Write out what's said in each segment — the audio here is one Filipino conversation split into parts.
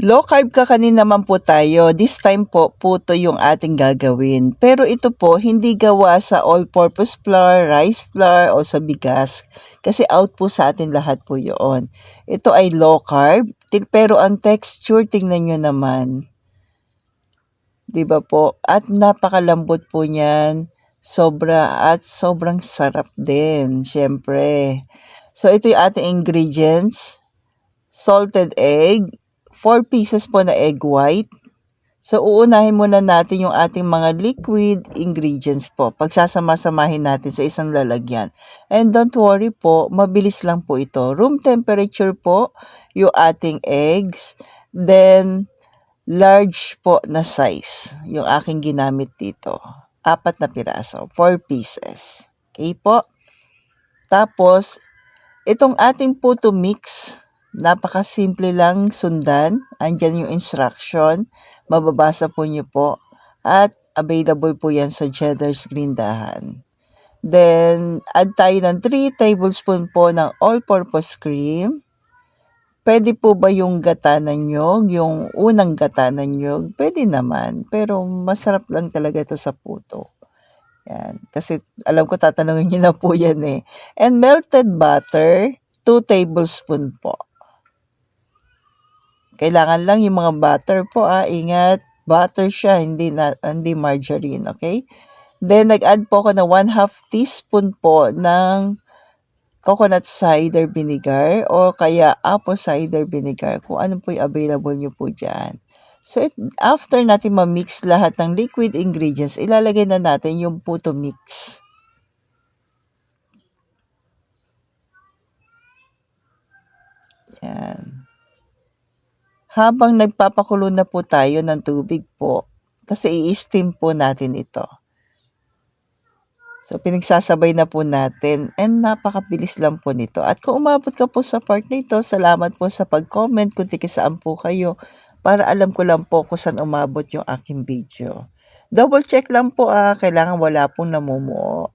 Low carb kakanin naman po tayo. This time po, puto yung ating gagawin. Pero ito po, hindi gawa sa all-purpose flour, rice flour, o sa bigas. Kasi out po sa atin lahat po yun. Ito ay low carb, pero ang texture, tingnan nyo naman. Diba po? At napakalambot po niyan. Sobrang sarap din, syempre. So, ito yung ating ingredients. Salted egg, 4 pieces po na egg white. So, uunahin muna natin yung ating mga liquid ingredients po. Pagsasama-samahin natin sa isang lalagyan. And don't worry po, mabilis lang po ito. Room temperature po yung ating eggs. Then, large po na size yung aking ginamit dito. 4 na piraso, 4 pieces. Okay po? Tapos, itong ating puto mix, napakasimple lang sundan. Andyan yung instruction. Mababasa po nyo po. At available po yan sa Cheddar's Grindahan. Then, add tayo ng 3 tablespoon po ng all-purpose cream. Pwede po ba yung gata ng nyog? Yung unang gata ng nyog? Pwede naman. Pero masarap lang talaga ito sa puto. Yan. Kasi alam ko tatanungin niyo na po yan eh. And melted butter, 2 tablespoon po. Kailangan lang yung mga butter po ingat, butter siya, hindi margarine, okay? Then nag-add po ako ng 1/2 teaspoon po ng coconut cider vinegar o kaya apple cider vinegar, kung ano po yung available nyo po dyan. So, after natin ma-mix lahat ng liquid ingredients, ilalagay na natin yung puto mix. Yan. Habang nagpapakulo na po tayo ng tubig po, kasi i-steam po natin ito. So, pinagsasabay na po natin and napakabilis lang po nito. At kung umabot ka po sa part na ito, salamat po sa pag-comment kung tikisaan po kayo para alam ko lang po kung saan umabot yung aking video. Double check lang po kailangan wala pong namumuo.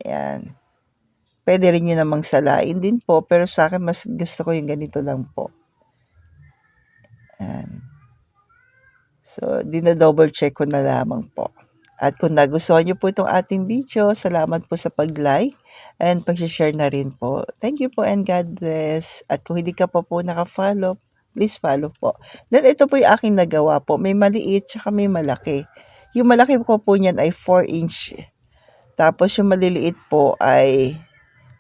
Ayan. Pwede rin nyo namang salain din po, pero sa akin mas gusto ko yung ganito lang po. Ayan. So, dina-double check ko na lamang po. At kung nagustuhan niyo po itong ating video, salamat po sa pag-like and pag-share na rin po. Thank you po and God bless. At kung hindi ka pa po naka-follow, please follow po. Then ito po yung aking nagawa po. May maliit tsaka may malaki. Yung malaki ko po niyan ay 4 inch. Tapos yung maliliit po ay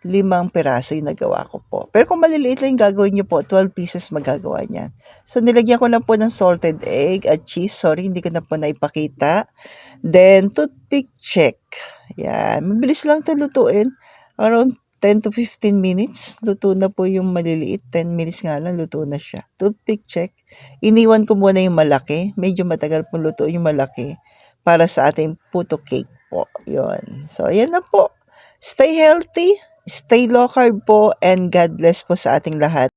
5 piraso yung nagawa ko po. Pero kung maliliit lang yung gagawin nyo po, 12 pieces magagawa niyan. So, nilagyan ko na po ng salted egg at cheese. Sorry, hindi ko na po naipakita. Then, toothpick check. Yan. Mabilis lang ito lutuin. Around 10 to 15 minutes. Luto na po yung maliliit. 10 minutes nga lang, luto na siya. Toothpick check. Iniwan ko muna yung malaki. Medyo matagal po luto yung malaki para sa ating puto cake po. Yun. So, ayan na po. Stay healthy. Stay low carb po and God bless po sa ating lahat.